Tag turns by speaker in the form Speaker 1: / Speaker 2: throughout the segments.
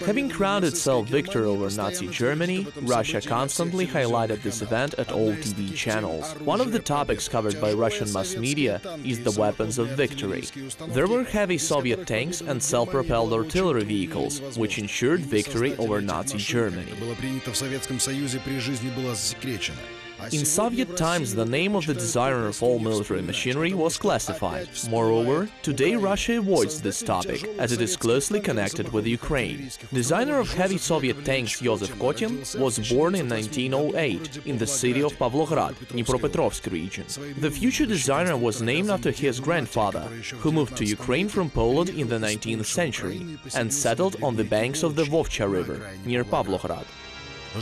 Speaker 1: Having crowned itself victor over Nazi Germany, Russia constantly highlighted this event at all TV channels. One of the topics covered by Russian mass media is the weapons of victory. There were heavy Soviet tanks and self-propelled artillery vehicles, which ensured victory over Nazi Germany. In Soviet times, the name of the designer of all military machinery was classified. Moreover, today Russia avoids this topic, as it is closely connected with Ukraine. Designer of heavy Soviet tanks Zhozef Kotin was born in 1908 in the city of Pavlograd, Dnipropetrovsk region. The future designer was named after his grandfather, who moved to Ukraine from Poland in the 19th century and settled on the banks of the Vovcha River, near Pavlograd. The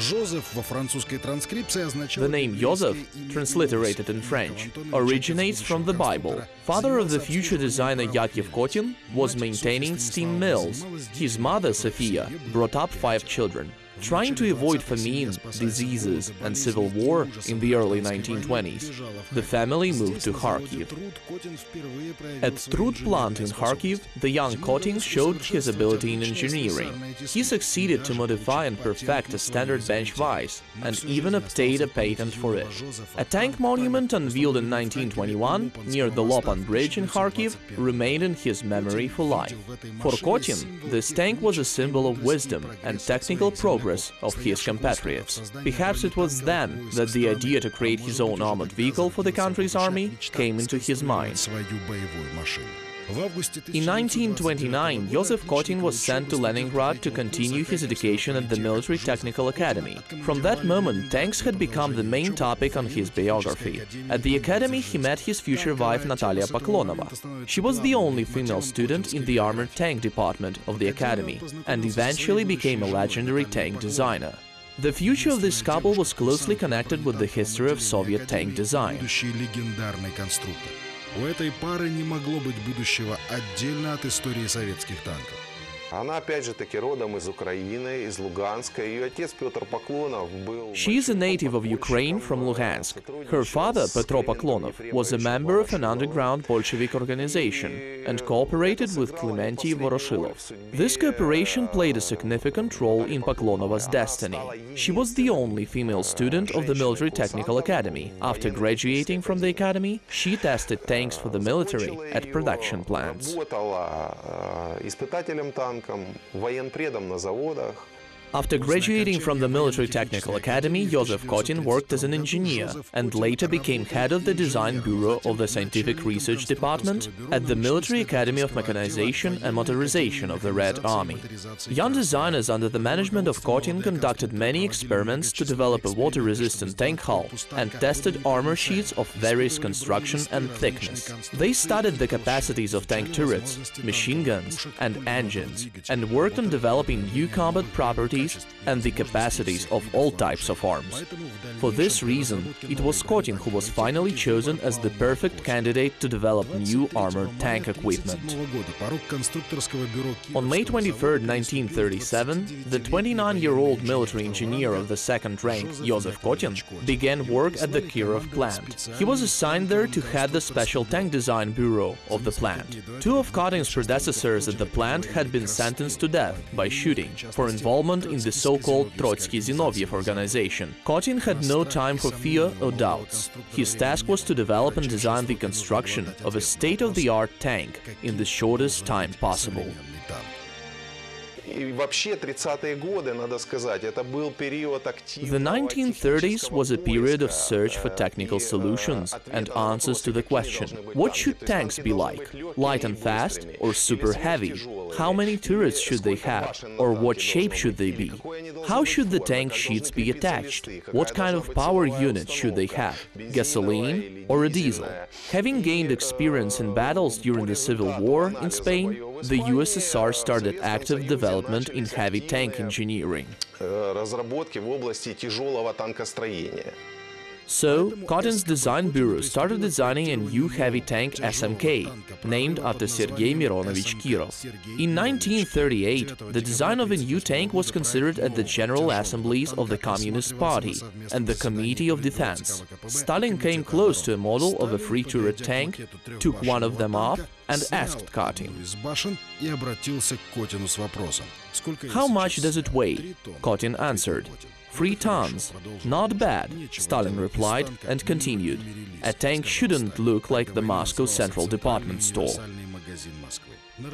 Speaker 1: name Zhozef, transliterated in French, originates from the Bible. Father of the future designer Yakov Kotin was maintaining steam mills. His mother, Sophia, brought up 5 children. Trying to avoid famine, diseases and civil war in the early 1920s, the family moved to Kharkiv. At Trud plant in Kharkiv, the young Kotin showed his ability in engineering. He succeeded to modify and perfect a standard bench vise and even obtained a patent for it. A tank monument unveiled in 1921 near the Lopan Bridge in Kharkiv remained in his memory for life. For Kotin, this tank was a symbol of wisdom and technical progress of his compatriots. Perhaps it was then that the idea to create his own armored vehicle for the country's army came into his mind. In 1929, Zhozef Kotin was sent to Leningrad to continue his education at the Military Technical Academy. From that moment, tanks had become the main topic on his biography. At the academy, he met his future wife Natalia Poklonova. She was the only female student in the armored tank department of the academy and eventually became a legendary tank designer. The future of this couple was closely connected with the history of Soviet tank design.
Speaker 2: У этой пары не могло быть будущего отдельно от истории советских танков.
Speaker 1: She is a native of Ukraine from Luhansk. Her father, Petro Poklonov, was a member of an underground Bolshevik organization and cooperated with Clemente Voroshilov. This cooperation played a significant role in Poklonova's destiny. She was the only female student of the Military Technical Academy. After graduating from the academy, she tested tanks for the military at production plants. After graduating from the Military Technical Academy, Zhozef Kotin worked as an engineer and later became head of the Design Bureau of the Scientific Research Department at the Military Academy of Mechanization and Motorization of the Red Army. Young designers under the management of Kotin conducted many experiments to develop a water-resistant tank hull and tested armor sheets of various construction and thickness. They studied the capacities of tank turrets, machine guns and engines and worked on developing new combat properties and the capacities of all types of arms. For this reason, it was Kotin who was finally chosen as the perfect candidate to develop new armored tank equipment. On May 23, 1937, the 29-year-old military engineer of the second rank, Zhozef Kotin, began work at the Kirov plant. He was assigned there to head the special tank design bureau of the plant. 2 of Kotin's predecessors at the plant had been sentenced to death by shooting for involvement in the so-called Trotsky-Zinoviev organization. Kotin had no time for fear or doubts. His task was to develop and design the construction of a state-of-the-art tank in the shortest time possible. The 1930s was a period of search for technical solutions and answers to the question, what should tanks be like? Light and fast or super heavy? How many turrets should they have? Or what shape should they be? How should the tank sheets be attached? What kind of power unit should they have? Gasoline or a diesel? Having gained experience in battles during the Civil War in Spain, the USSR started active development in heavy tank engineering. So, Kotin's design bureau started designing a new heavy tank SMK, named after Sergei Mironovich Kirov. In 1938, the design of a new tank was considered at the General Assemblies of the Communist Party and the Committee of Defense. Stalin came close to a model of a free-turret tank, took one of them off and asked Kotin, "How much does it weigh?" Kotin answered, "3 tons. Not bad," Stalin replied and continued, "A tank shouldn't look like the Moscow Central Department Store."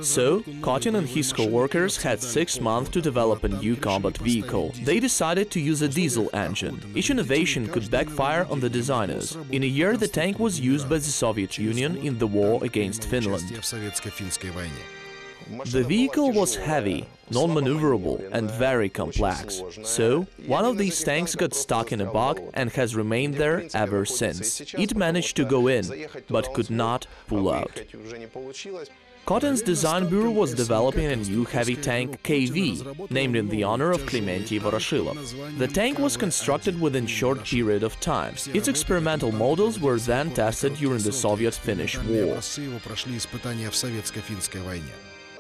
Speaker 1: So, Kotin and his co-workers had 6 months to develop a new combat vehicle. They decided to use a diesel engine. Each innovation could backfire on the designers. In a year, the tank was used by the Soviet Union in the war against Finland. The vehicle was heavy, non-maneuverable and very complex. So, one of these tanks got stuck in a bog and has remained there ever since. It managed to go in, but could not pull out. Kotin's design bureau was developing a new heavy tank KV, named in the honor of Clemente Voroshilov. The tank was constructed within a short period of time. Its experimental models were then tested during the Soviet-Finnish War.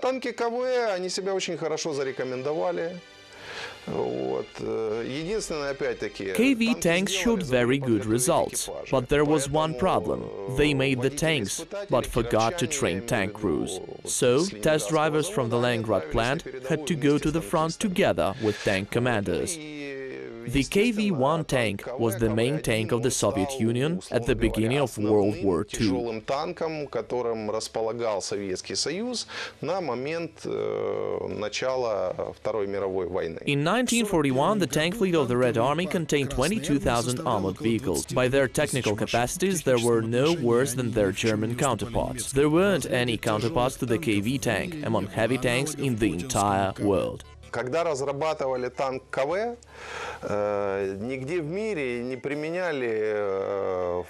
Speaker 3: Танки КВ, они себя очень хорошо зарекомендовали.
Speaker 1: KV tanks showed very good results, but there was one problem. They made the tanks, but forgot to train tank crews. So, test drivers from the Leningrad plant had to go to the front together with tank commanders. The KV-1 tank was the main tank of the Soviet Union at the beginning of World War II. In 1941, the tank fleet of the Red Army contained 22,000 armored vehicles. By their technical capacities, they were no worse than their German counterparts. There weren't any counterparts to the KV tank among heavy tanks in the entire world.
Speaker 3: Когда разрабатывали танк КВ, нигде в мире не применяли.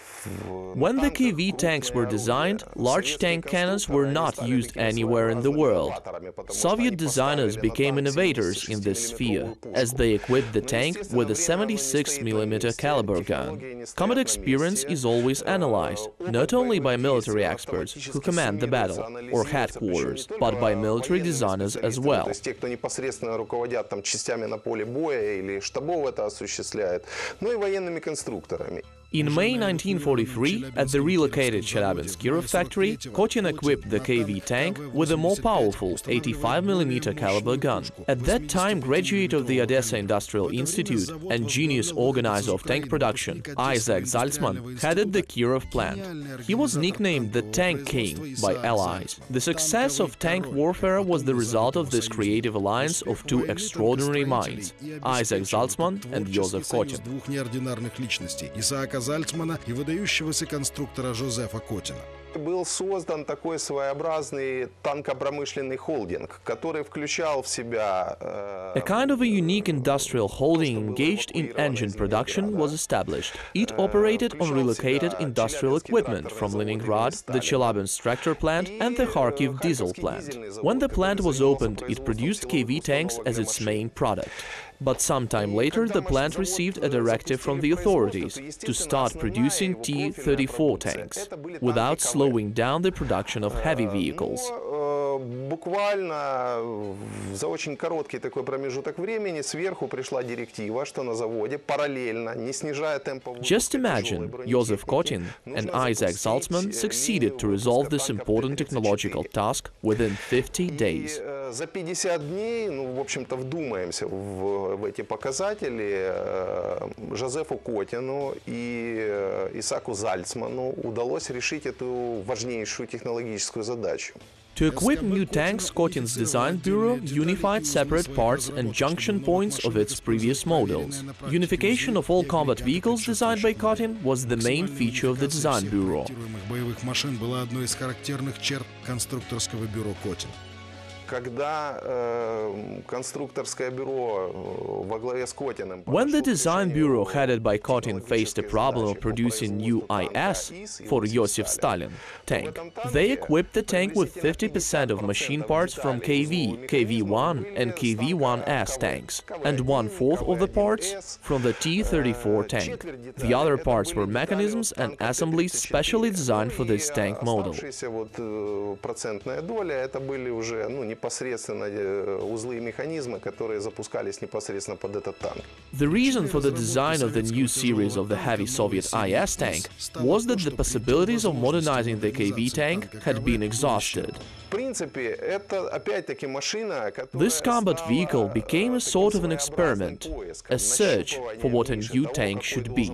Speaker 1: When the KV tanks were designed, large tank cannons were not used anywhere in the world. Soviet designers became innovators in this sphere, as they equipped the tank with a 76mm caliber gun. Combat experience is always analyzed, not only by military experts who command the battle or headquarters, but by military designers as well.
Speaker 3: Руководят там частями на поле боя или штабов это осуществляет, но и военными конструкторами.
Speaker 1: In May 1943, at the relocated Chelyabinsk factory, Kotin equipped the KV tank with a more powerful 85mm caliber gun. At that time, graduate of the Odessa Industrial Institute and genius organizer of tank production, Isaac Zaltzman, headed the Kirov plant. He was nicknamed the Tank King by Allies. The success of tank warfare was the result of this creative alliance of two extraordinary minds, Isaac Zaltzman and Zhozef Kotin.
Speaker 2: Зальцмана и выдающегося конструктора Жозефа Котина.
Speaker 3: Был создан такой своеобразный танкопромышленный холдинг, который включал в себя...
Speaker 1: A kind of a unique industrial holding engaged in engine production was established. It operated on relocated industrial equipment from Leningrad, the Chelyabinsk tractor plant and the Kharkiv diesel plant. When the plant was opened, it produced KV tanks as its main product. But sometime later, the plant received a directive from the authorities to start producing T-34 tanks, without slowing down the production of heavy vehicles.
Speaker 3: Буквально за очень короткий такой промежуток времени сверху пришла директива, что на заводе параллельно, не снижая темпа...
Speaker 1: Just imagine, Zhozef Kotin and Isaac Zaltzman succeeded to resolve this important technological task within 50 days.
Speaker 3: За 50 дней, ну, в общем-то, вдумаемся в эти показатели, Жозефу Котину и Исааку Зальцману удалось решить эту важнейшую технологическую задачу.
Speaker 1: To equip new tanks, Kotin's design bureau unified separate parts and junction points of its previous models. Unification of all combat vehicles designed by Kotin was the main feature of the design bureau. When the design bureau headed by Kotin faced a problem of producing new IS for Joseph Stalin tank, they equipped the tank with 50% of machine parts from KV, KV-1 and KV-1S tanks, and 1/4 of the parts from the T-34 tank. The other parts were mechanisms and assemblies specially designed for this tank model. The reason for the design of the new series of the heavy Soviet IS tank was that the possibilities of modernizing the KV tank had been exhausted. This combat vehicle became a sort of an experiment, a search for what a new tank should be.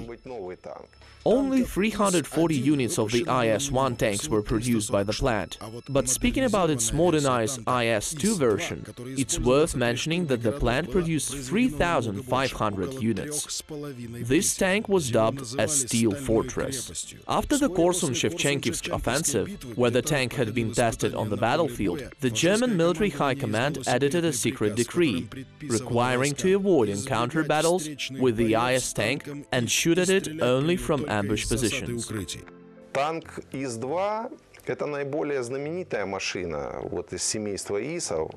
Speaker 1: Only 340 units of the IS-1 tanks were produced by the plant. But speaking about its modernized IS-2 version, it's worth mentioning that the plant produced 3,500 units. This tank was dubbed as Steel Fortress. After the Korsun-Shevchenkivsk offensive, where the tank had been tested on the battlefield, the German military high command edited a secret decree, requiring to avoid encounter battles with the IS tank and shoot at it only from ambush positions.
Speaker 3: Танк ИС-2 это наиболее знаменитая машина из семейства ИСов.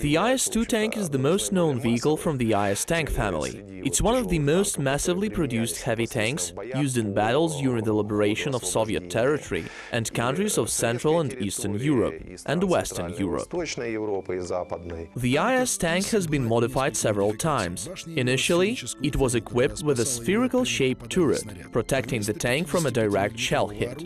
Speaker 1: The IS-2 tank is the most known vehicle from the IS tank family. It's one of the most massively produced heavy tanks used in battles during the liberation of Soviet territory and countries of Central and Eastern Europe and Western Europe. The IS tank has been modified several times. Initially, it was equipped with a spherical-shaped turret, protecting the tank from a direct shell hit.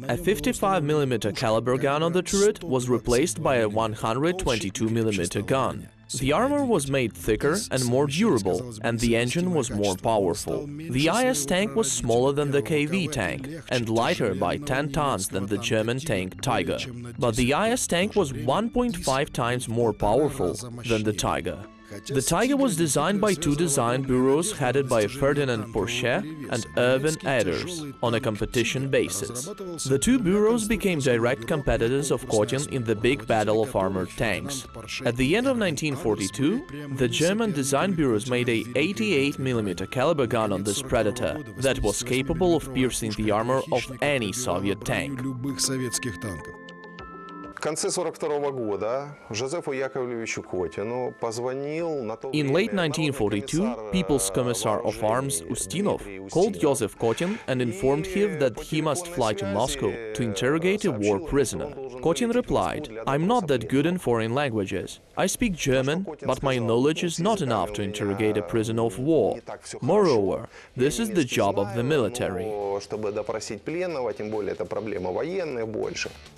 Speaker 1: A 55mm caliber gun on the turret was replaced by a 122mm gun. The armor was made thicker and more durable, and the engine was more powerful. The IS tank was smaller than the KV tank and lighter by 10 tons than the German tank Tiger. But the IS tank was 1.5 times more powerful than the Tiger. The Tiger was designed by two design bureaus headed by Ferdinand Porsche and Erwin Eders on a competition basis. The two bureaus became direct competitors of Kotin in the big battle of armored tanks. At the end of 1942, the German design bureaus made a 88mm caliber gun on this Predator that was capable of piercing the armor of any Soviet tank. In late 1942, People's Commissar of Arms Ustinov called Zhozef Kotin and informed him that he must fly to Moscow to interrogate a war prisoner. Kotin replied, "I'm not that good in foreign languages. I speak German, but my knowledge is not enough to interrogate a prisoner of war. Moreover, this is the job of the military."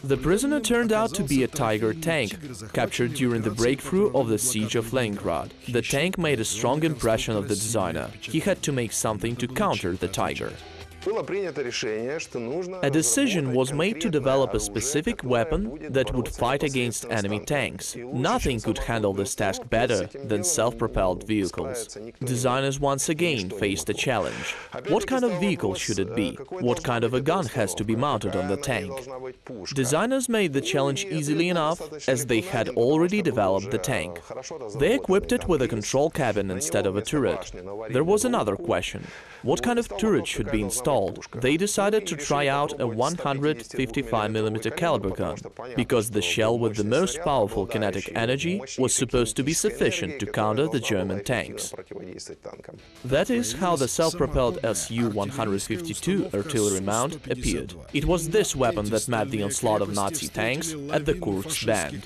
Speaker 1: The prisoner turned out to be a Tiger tank, captured during the breakthrough of the siege of Leningrad. The tank made a strong impression of the designer. He had to make something to counter the Tiger. A decision was made to develop a specific weapon that would fight against enemy tanks. Nothing could handle this task better than self-propelled vehicles. Designers once again faced a challenge. What kind of vehicle should it be? What kind of a gun has to be mounted on the tank? Designers made the challenge easily enough, as they had already developed the tank. They equipped it with a control cabin instead of a turret. There was another question. What kind of turret should be installed? They decided to try out a 155mm caliber gun, because the shell with the most powerful kinetic energy was supposed to be sufficient to counter the German tanks. That is how the self-propelled Su-152 artillery mount appeared. It was this weapon that met the onslaught of Nazi tanks at the Kursk bend.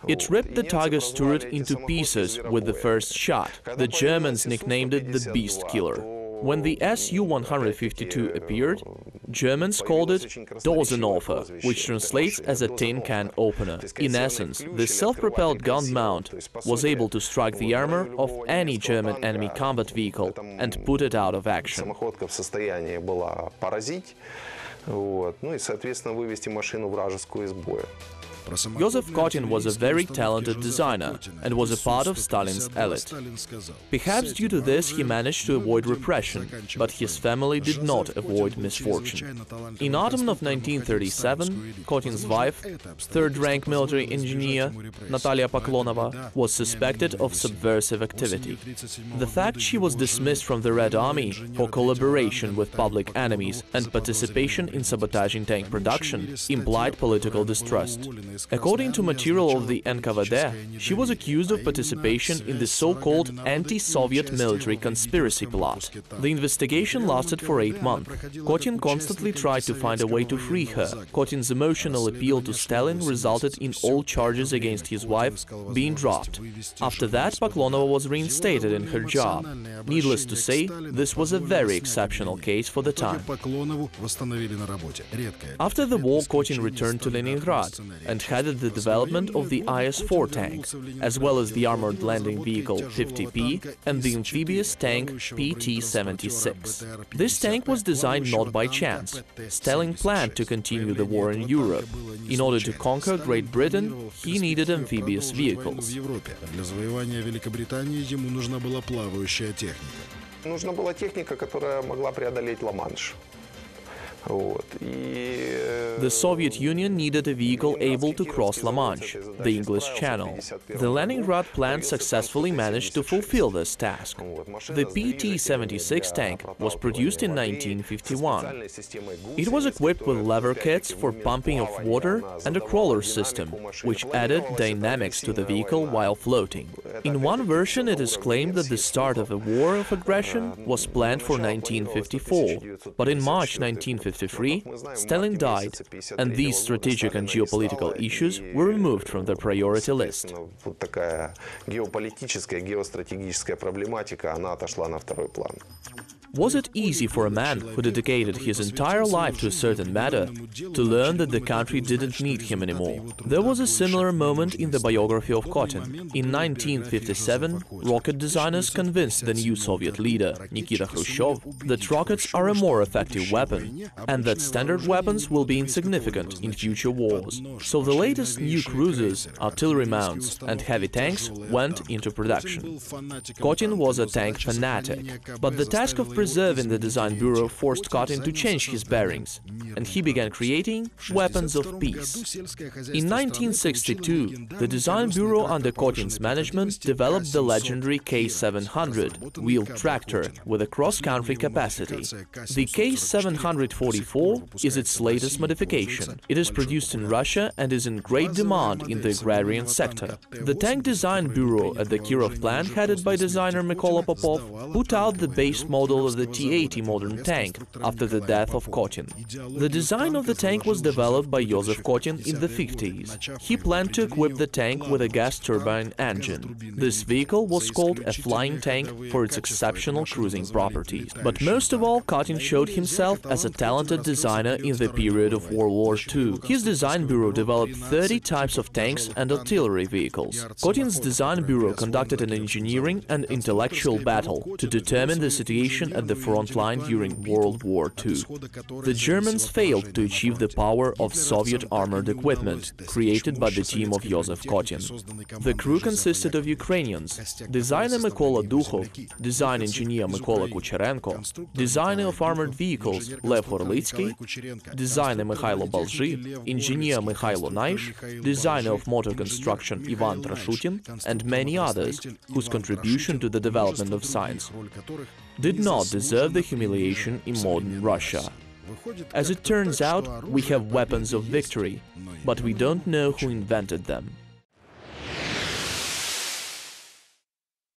Speaker 1: It ripped the Tiger's turret into pieces with the first shot. The Germans nicknamed it the Beast Killer. When the Su-152 appeared, Germans called it Dosenoffer, which translates as a tin can opener. In essence, this self-propelled gun mount was able to strike the armor of any German enemy combat vehicle and put it out of action. Zhozef Kotin was a very talented designer and was a part of Stalin's elite. Perhaps due to this he managed to avoid repression, but his family did not avoid misfortune. In autumn of 1937, Kotin's wife, third-rank military engineer Natalia Poklonova, was suspected of subversive activity. The fact she was dismissed from the Red Army for collaboration with public enemies and participation in sabotaging tank production implied political distrust. According to material of the NKVD, she was accused of participation in the so-called anti-Soviet military conspiracy plot. The investigation lasted for 8 months. Kotin constantly tried to find a way to free her. Kotin's emotional appeal to Stalin resulted in all charges against his wife being dropped. After that, Poklonova was reinstated in her job. Needless to say, this was a very exceptional case for the time. After the war, Kotin returned to Leningrad and headed the development of the IS-4 tank, as well as the armored landing vehicle 50P and the amphibious tank PT-76. This tank was designed not by chance. Stalin planned to continue the war in Europe. In order to conquer Great Britain, he needed amphibious vehicles.
Speaker 3: Нужна была техника, которая могла преодолеть Ла-Манш.
Speaker 1: The Soviet Union needed a vehicle able to cross La Manche, the English Channel. The Leningrad plant successfully managed to fulfill this task. The PT-76 tank was produced in 1951. It was equipped with lever kits for pumping of water and a crawler system, which added dynamics to the vehicle while floating. In one version, it is claimed that the start of a war of aggression was planned for 1954, but in March 1953, Stalin died, and these strategic and geopolitical issues were removed from the priority list. Was it easy for a man who dedicated his entire life to a certain matter to learn that the country didn't need him anymore? There was a similar moment in the biography of Kotin. In 1957, rocket designers convinced the new Soviet leader, Nikita Khrushchev, that rockets are a more effective weapon and that standard weapons will be insignificant in future wars. So the latest new cruisers, artillery mounts and heavy tanks went into production. Kotin was a tank fanatic, but the task of preserving the design bureau forced Kotin to change his bearings, and he began creating weapons of peace. In 1962, the design bureau under Kotin's management developed the legendary K700 wheeled tractor with a cross-country capacity. The K744 is its latest modification. It is produced in Russia and is in great demand in the agrarian sector. The tank design bureau at the Kirov plant, headed by designer Mykola Popov, put out the base model of the T-80 modern tank after the death of Kotin. The design of the tank was developed by Zhozef Kotin in the 50s. He planned to equip the tank with a gas turbine engine. This vehicle was called a flying tank for its exceptional cruising properties. But most of all, Kotin showed himself as a talented designer in the period of World War II. His design bureau developed 30 types of tanks and artillery vehicles. Kotin's design bureau conducted an engineering and intellectual battle to determine the situation at the front line during World War II. The Germans failed to achieve the power of Soviet armored equipment created by the team of Zhozef Kotin. The crew consisted of Ukrainians: designer Mykola Dukhov, design engineer Mykola Kucherenko, designer of armored vehicles Lev Horlitsky, designer Mikhailo Balzhy, engineer Mikhailo Naish, designer of motor construction Ivan Trashutin, and many others whose contribution to the development of science did not deserve the humiliation in modern Russia. As it turns out, we have weapons of victory, but we don't know who invented them.